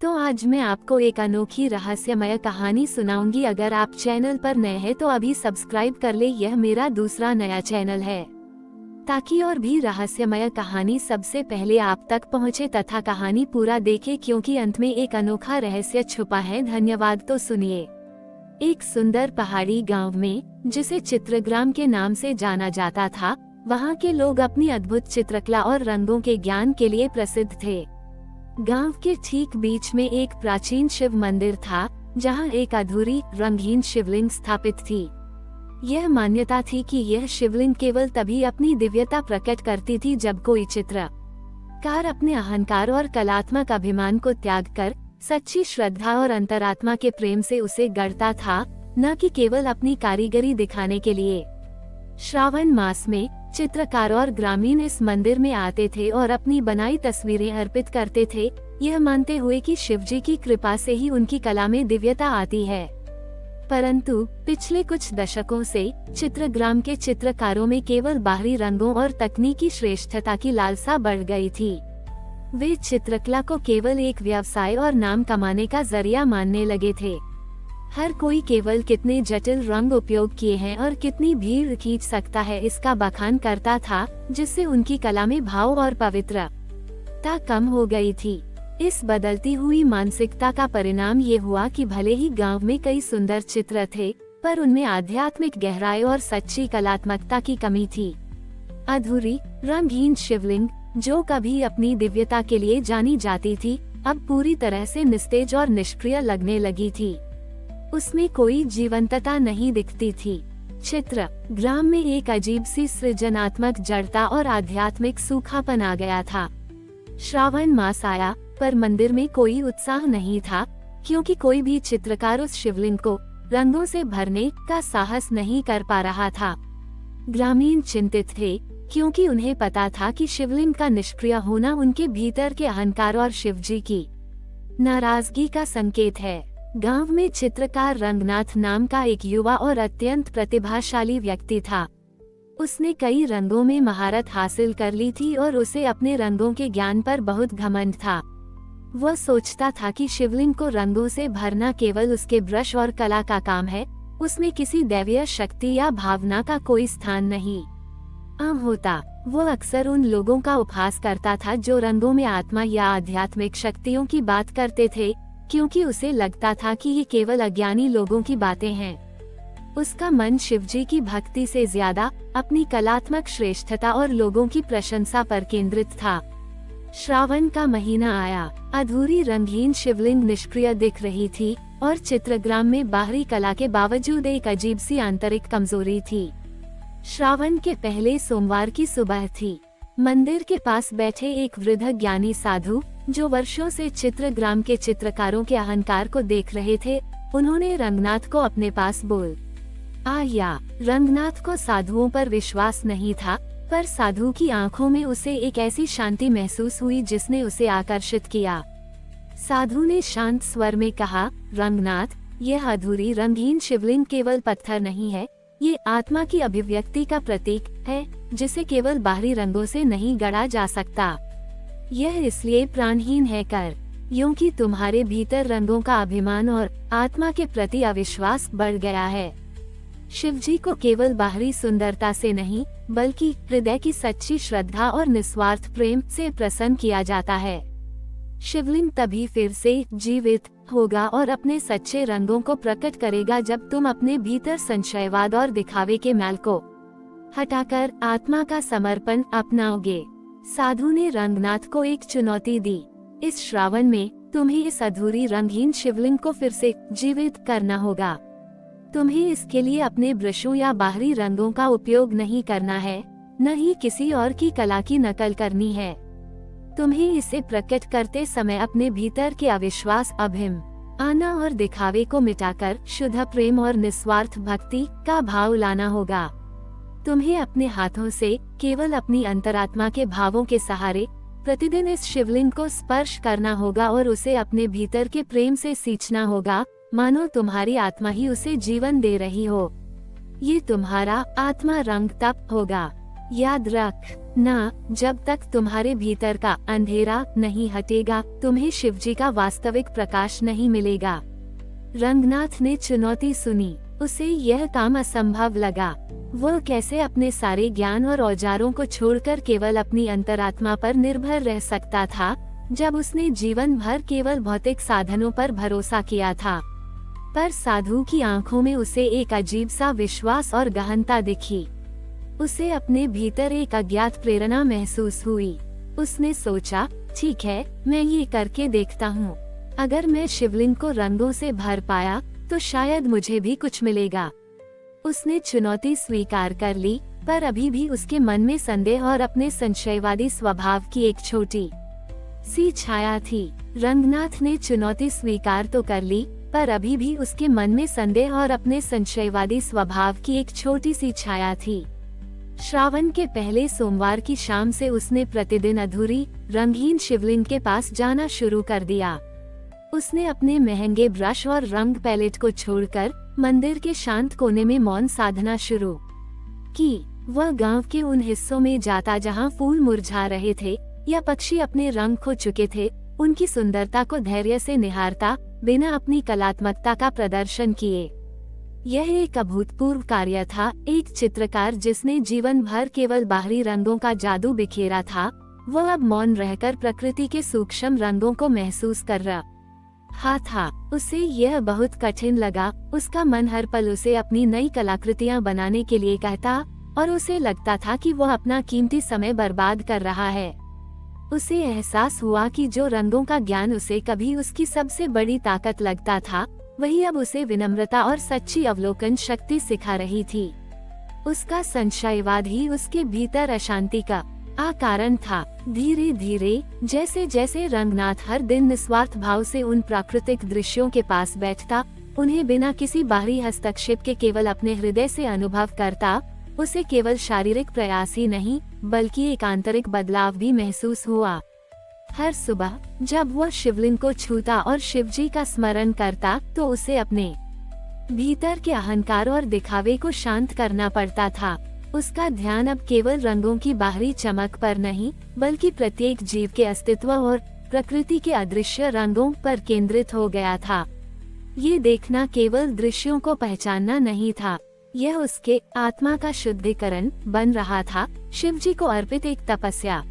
तो आज मैं आपको एक अनोखी रहस्यमय कहानी सुनाऊंगी। अगर आप चैनल पर नए हैं तो अभी सब्सक्राइब कर ले, यह मेरा दूसरा नया चैनल है ताकि और भी रहस्यमय कहानी सबसे पहले आप तक पहुंचे तथा कहानी पूरा देखें, क्योंकि अंत में एक अनोखा रहस्य छुपा है। धन्यवाद। तो सुनिए। एक सुंदर पहाड़ी गांव में, जिसे चित्रग्राम के नाम से जाना जाता था, वहां के लोग अपनी अद्भुत चित्रकला और रंगों के ज्ञान के लिए प्रसिद्ध थे। गांव के ठीक बीच में एक प्राचीन शिव मंदिर था, जहां एक अधूरी रंगहीन शिवलिंग स्थापित थी। यह मान्यता थी कि यह शिवलिंग केवल तभी अपनी दिव्यता प्रकट करती थी जब कोई चित्रकार अपने अहंकार और कलात्मक अभिमान को त्याग कर सच्ची श्रद्धा और अंतरात्मा के प्रेम से उसे गढ़ता था, न कि केवल अपनी कारीगरी दिखाने के लिए। श्रावण मास में चित्रकार और ग्रामीण इस मंदिर में आते थे और अपनी बनाई तस्वीरें अर्पित करते थे, यह मानते हुए कि शिवजी की कृपा से ही उनकी कला में दिव्यता आती है। परंतु पिछले कुछ दशकों से चित्रग्राम के चित्रकारों में केवल बाहरी रंगों और तकनीकी श्रेष्ठता की लालसा बढ़ गई थी। वे चित्रकला को केवल एक व्यवसाय और नाम कमाने का जरिया मानने लगे थे। हर कोई केवल कितने जटिल रंग उपयोग किए हैं और कितनी भीड़ खींच सकता है, इसका बखान करता था, जिससे उनकी कला में भाव और पवित्रता कम हो गई थी। इस बदलती हुई मानसिकता का परिणाम ये हुआ कि भले ही गांव में कई सुंदर चित्र थे, पर उनमें आध्यात्मिक गहराई और सच्ची कलात्मकता की कमी थी। अधूरी रंगहीन शिवलिंग, जो कभी अपनी दिव्यता के लिए जानी जाती थी, अब पूरी तरह से निस्तेज और निष्क्रिय लगने लगी थी। उसमें कोई जीवंतता नहीं दिखती थी। चित्रग्राम में एक अजीब सी सृजनात्मक जड़ता और आध्यात्मिक सूखापन आ गया था। श्रावण मास आया, पर मंदिर में कोई उत्साह नहीं था, क्योंकि कोई भी चित्रकार उस शिवलिंग को रंगों से भरने का साहस नहीं कर पा रहा था। ग्रामीण चिंतित थे, क्योंकि उन्हें पता था कि शिवलिंग का निष्क्रिय होना उनके भीतर के अहंकार और शिवजी की नाराजगी का संकेत है। गांव में चित्रकार रंगनाथ नाम का एक युवा और अत्यंत प्रतिभाशाली व्यक्ति था। उसने कई रंगों में महारत हासिल कर ली थी और उसे अपने रंगों के ज्ञान पर बहुत घमंड था। वह सोचता था कि शिवलिंग को रंगों से भरना केवल उसके ब्रश और कला का काम है, उसमें किसी दैवीय शक्ति या भावना का कोई स्थान नहीं होता। वो अक्सर उन लोगों का उपहास करता था जो रंगों में आत्मा या आध्यात्मिक शक्तियों की बात करते थे, क्योंकि उसे लगता था कि ये केवल अज्ञानी लोगों की बातें हैं। उसका मन शिवजी की भक्ति से ज्यादा अपनी कलात्मक श्रेष्ठता और लोगों की प्रशंसा पर केंद्रित था। श्रावण का महीना आया। अधूरी रंगहीन शिवलिंग निष्क्रिय दिख रही थी और चित्रग्राम में बाहरी कला के बावजूद एक अजीब सी आंतरिक कमजोरी थी। श्रावण के पहले सोमवार की सुबह थी। मंदिर के पास बैठे एक वृद्ध ज्ञानी साधु, जो वर्षों से चित्रग्राम के चित्रकारों के अहंकार को देख रहे थे, उन्होंने रंगनाथ को अपने पास बोल आया। रंगनाथ को साधुओं पर विश्वास नहीं था, पर साधु की आंखों में उसे एक ऐसी शांति महसूस हुई जिसने उसे आकर्षित किया। साधु ने शांत स्वर में कहा, रंगनाथ, यह अधूरी रंगहीन शिवलिंग केवल पत्थर नहीं है, ये आत्मा की अभिव्यक्ति का प्रतीक है, जिसे केवल बाहरी रंगों से नहीं गढ़ा जा सकता। यह इसलिए प्राणहीन है क्योंकि तुम्हारे भीतर रंगों का अभिमान और आत्मा के प्रति अविश्वास बढ़ गया है। शिवजी को केवल बाहरी सुंदरता से नहीं, बल्कि हृदय की सच्ची श्रद्धा और निस्वार्थ प्रेम से प्रसन्न किया जाता है। शिवलिंग तभी फिर से जीवित होगा और अपने सच्चे रंगों को प्रकट करेगा जब तुम अपने भीतर संशयवाद और दिखावे के मैल को हटाकर आत्मा का समर्पण अपनाओगे। साधु ने रंगनाथ को एक चुनौती दी। इस श्रावण में तुम्हें इस अधूरी रंगहीन शिवलिंग को फिर से जीवित करना होगा। तुम्हें इसके लिए अपने ब्रशों या बाहरी रंगों का उपयोग नहीं करना है, न ही किसी और की कला की नकल करनी है। तुम्हें इसे प्रकट करते समय अपने भीतर के अविश्वास, आना और दिखावे को मिटाकर शुद्ध प्रेम और निस्वार्थ भक्ति का भाव लाना होगा। तुम्हें अपने हाथों से केवल अपनी अंतरात्मा के भावों के सहारे प्रतिदिन इस शिवलिंग को स्पर्श करना होगा और उसे अपने भीतर के प्रेम से सींचना होगा, मानो तुम्हारी आत्मा ही उसे जीवन दे रही हो। ये तुम्हारा आत्मा रंग तप होगा। याद रख। ना, जब तक तुम्हारे भीतर का अंधेरा नहीं हटेगा, तुम्हें शिवजी का वास्तविक प्रकाश नहीं मिलेगा। रंगनाथ ने चुनौती सुनी। उसे यह काम असंभव लगा। वह कैसे अपने सारे ज्ञान और औजारों को छोड़कर केवल अपनी अंतरात्मा पर निर्भर रह सकता था, जब उसने जीवन भर केवल भौतिक साधनों पर भरोसा किया था। पर साधु की आंखों में उसे एक अजीब सा विश्वास और गहनता दिखी। उसे अपने भीतर एक अज्ञात प्रेरणा महसूस हुई। उसने सोचा, ठीक है, मैं ये करके देखता हूँ। अगर मैं शिवलिंग को रंगों से भर पाया तो शायद मुझे भी कुछ मिलेगा। उसने चुनौती स्वीकार कर ली, पर अभी भी उसके मन में संदेह और अपने संशयवादी स्वभाव की एक छोटी सी छाया थी। रंगनाथ ने चुनौती स्वीकार तो कर ली, पर अभी भी उसके मन में संदेह और अपने संशयवादी स्वभाव की एक छोटी सी छाया थी। श्रावण के पहले सोमवार की शाम से उसने प्रतिदिन अधूरी रंगहीन शिवलिंग के पास जाना शुरू कर दिया। उसने अपने महंगे ब्रश और रंग पैलेट को छोड़कर मंदिर के शांत कोने में मौन साधना शुरू की। वह गांव के उन हिस्सों में जाता जहां फूल मुरझा रहे थे या पक्षी अपने रंग खो चुके थे, उनकी सुंदरता को धैर्य से निहारता, बिना अपनी कलात्मकता का प्रदर्शन किए। यह एक अभूतपूर्व कार्य था। एक चित्रकार जिसने जीवन भर केवल बाहरी रंगों का जादू बिखेरा था, वह अब मौन रहकर प्रकृति के सूक्ष्म रंगों को महसूस कर रहा था। उसे यह बहुत कठिन लगा। उसका मन हर पल उसे अपनी नई कलाकृतियां बनाने के लिए कहता और उसे लगता था कि वह अपना कीमती समय बर्बाद कर रहा है। उसे एहसास हुआ कि जो रंगों का ज्ञान उसे कभी उसकी सबसे बड़ी ताकत लगता था, वही अब उसे विनम्रता और सच्ची अवलोकन शक्ति सिखा रही थी। उसका संशयवाद ही उसके भीतर अशांति का कारण था। धीरे धीरे जैसे जैसे रंगनाथ हर दिन निस्वार्थ भाव से उन प्राकृतिक दृश्यों के पास बैठता, उन्हें बिना किसी बाहरी हस्तक्षेप के केवल अपने हृदय से अनुभव करता, उसे केवल शारीरिक प्रयास ही नहीं बल्कि एक आंतरिक बदलाव भी महसूस हुआ। हर सुबह जब वह शिवलिंग को छूता और शिवजी का स्मरण करता, तो उसे अपने भीतर के अहंकार और दिखावे को शांत करना पड़ता था। उसका ध्यान अब केवल रंगों की बाहरी चमक पर नहीं, बल्कि प्रत्येक जीव के अस्तित्व और प्रकृति के अदृश्य रंगों पर केंद्रित हो गया था। ये देखना केवल दृश्यों को पहचानना नहीं था, यह उसके आत्मा का शुद्धिकरण बन रहा था, शिवजी को अर्पित एक तपस्या।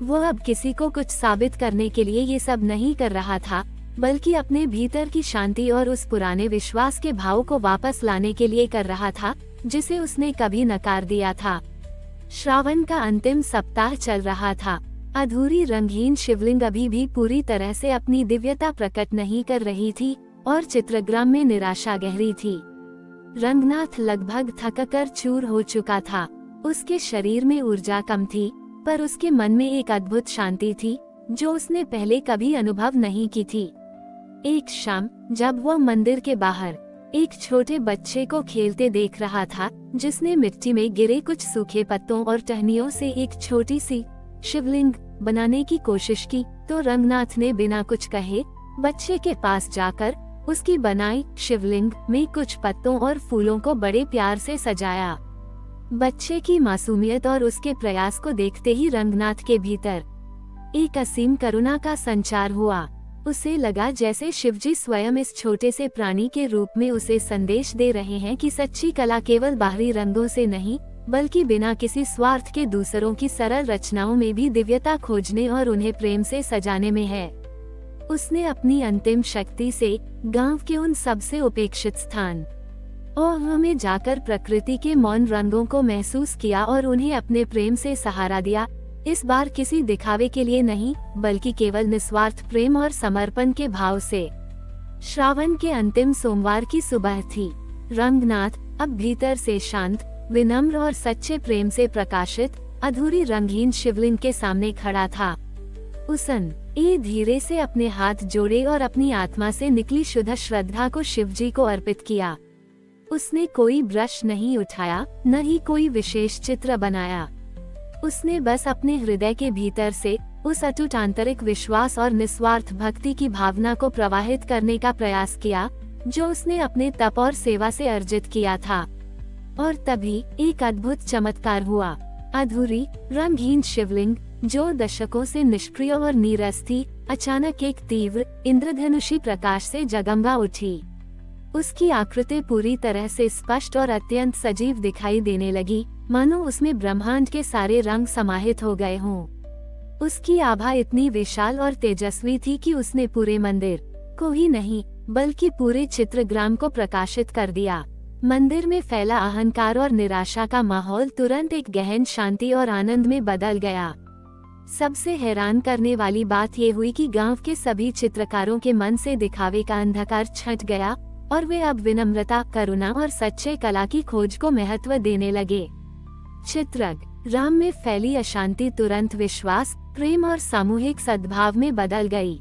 वह अब किसी को कुछ साबित करने के लिए ये सब नहीं कर रहा था, बल्कि अपने भीतर की शांति और उस पुराने विश्वास के भाव को वापस लाने के लिए कर रहा था, जिसे उसने कभी नकार दिया था। श्रावण का अंतिम सप्ताह चल रहा था। अधूरी रंगहीन शिवलिंग अभी भी पूरी तरह से अपनी दिव्यता प्रकट नहीं कर रही थी और चित्रग्राम में निराशा गहरी थी। रंगनाथ लगभग थककर चूर हो चुका था। उसके शरीर में ऊर्जा कम थी, पर उसके मन में एक अद्भुत शांति थी जो उसने पहले कभी अनुभव नहीं की थी। एक शाम जब वह मंदिर के बाहर एक छोटे बच्चे को खेलते देख रहा था, जिसने मिट्टी में गिरे कुछ सूखे पत्तों और टहनियों से एक छोटी सी शिवलिंग बनाने की कोशिश की, तो रंगनाथ ने बिना कुछ कहे बच्चे के पास जाकर उसकी बनाई शिवलिंग में कुछ पत्तों और फूलों को बड़े प्यार से सजाया। बच्चे की मासूमियत और उसके प्रयास को देखते ही रंगनाथ के भीतर एक असीम करुणा का संचार हुआ। उसे लगा जैसे शिवजी स्वयं इस छोटे से प्राणी के रूप में उसे संदेश दे रहे हैं कि सच्ची कला केवल बाहरी रंगों से नहीं, बल्कि बिना किसी स्वार्थ के दूसरों की सरल रचनाओं में भी दिव्यता खोजने और उन्हें प्रेम से सजाने में है। उसने अपनी अंतिम शक्ति से गांव के उन सबसे उपेक्षित स्थान और में जाकर प्रकृति के मौन रंगों को महसूस किया और उन्हें अपने प्रेम से सहारा दिया। इस बार किसी दिखावे के लिए नहीं, बल्कि केवल निस्वार्थ प्रेम और समर्पण के भाव से। श्रावण के अंतिम सोमवार की सुबह थी। रंगनाथ अब भीतर से शांत, विनम्र और सच्चे प्रेम से प्रकाशित अधूरी रंगहीन शिवलिंग के सामने खड़ा था। उसने धीरे से अपने हाथ जोड़े और अपनी आत्मा से निकली शुद्ध श्रद्धा को शिवजी को अर्पित किया। उसने कोई ब्रश नहीं उठाया, न ही कोई विशेष चित्र बनाया। उसने बस अपने हृदय के भीतर से उस अटूट आंतरिक विश्वास और निस्वार्थ भक्ति की भावना को प्रवाहित करने का प्रयास किया, जो उसने अपने तप और सेवा से अर्जित किया था। और तभी एक अद्भुत चमत्कार हुआ। अधूरी रंगहीन शिवलिंग जो दशकों से निष्क्रिय और नीरस थी, अचानक एक तीव्र इंद्रधनुषी प्रकाश से जगमगा उठी। उसकी आकृति पूरी तरह से स्पष्ट और अत्यंत सजीव दिखाई देने लगी, मानो उसमें ब्रह्मांड के सारे रंग समाहित हो गए हों। उसकी आभा इतनी विशाल और तेजस्वी थी कि उसने पूरे मंदिर को ही नहीं बल्कि पूरे चित्रग्राम को प्रकाशित कर दिया। मंदिर में फैला अहंकार और निराशा का माहौल तुरंत एक गहन शांति और आनंद में बदल गया। सबसे हैरान करने वाली बात ये हुई कि गांव के सभी चित्रकारों के मन से दिखावे का अंधकार छट गया और वे अब विनम्रता, करुणा और सच्चे कला की खोज को महत्व देने लगे। चित्रग्राम में फैली अशांति तुरंत विश्वास, प्रेम और सामूहिक सद्भाव में बदल गई।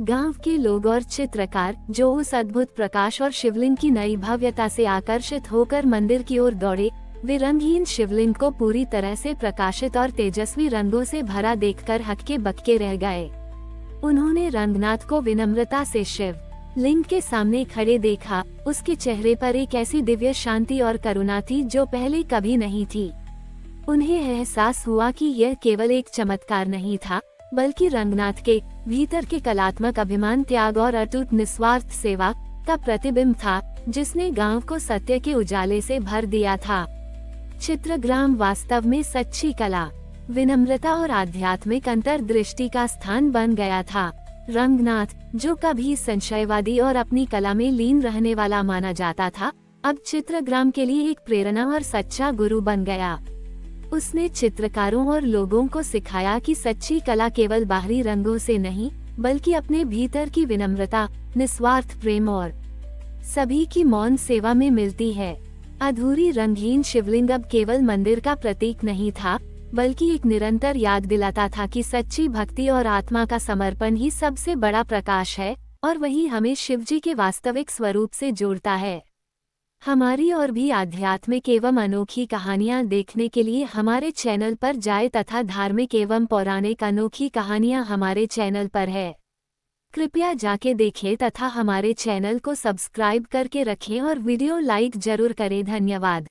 गांव के लोग और चित्रकार जो उस अद्भुत प्रकाश और शिवलिंग की नई भव्यता से आकर्षित होकर मंदिर की ओर दौड़े, वे रंगहीन शिवलिंग को पूरी तरह से प्रकाशित और तेजस्वी रंगों से भरा देखकर हक्के बक्के रह गए। उन्होंने रंगनाथ को विनम्रता से शिव लिंग के सामने खड़े देखा। उसके चेहरे पर एक ऐसी दिव्य शांति और करुणा थी जो पहले कभी नहीं थी। उन्हें एहसास हुआ कि यह केवल एक चमत्कार नहीं था, बल्कि रंगनाथ के भीतर के कलात्मक अभिमान, त्याग और अटूट निस्वार्थ सेवा का प्रतिबिंब था, जिसने गांव को सत्य के उजाले से भर दिया था। चित्रग्राम वास्तव में सच्ची कला, विनम्रता और आध्यात्मिक अंतर्दृष्टि का स्थान बन गया था। रंगनाथ, जो कभी संशयवादी और अपनी कला में लीन रहने वाला माना जाता था, अब चित्रग्राम के लिए एक प्रेरणा और सच्चा गुरु बन गया। उसने चित्रकारों और लोगों को सिखाया कि सच्ची कला केवल बाहरी रंगों से नहीं, बल्कि अपने भीतर की विनम्रता, निस्वार्थ प्रेम और सभी की मौन सेवा में मिलती है। अधूरी रंगहीन शिवलिंग अब केवल मंदिर का प्रतीक नहीं था, बल्कि एक निरंतर याद दिलाता था कि सच्ची भक्ति और आत्मा का समर्पण ही सबसे बड़ा प्रकाश है और वही हमें शिवजी के वास्तविक स्वरूप से जोड़ता है। हमारी और भी आध्यात्मिक एवं अनोखी कहानियाँ देखने के लिए हमारे चैनल पर जाएं तथा धार्मिक एवं पौराणिक अनोखी कहानियाँ हमारे चैनल पर है। कृपया जाके देखें तथा हमारे चैनल को सब्सक्राइब करके रखें और वीडियो लाइक जरूर करें। धन्यवाद।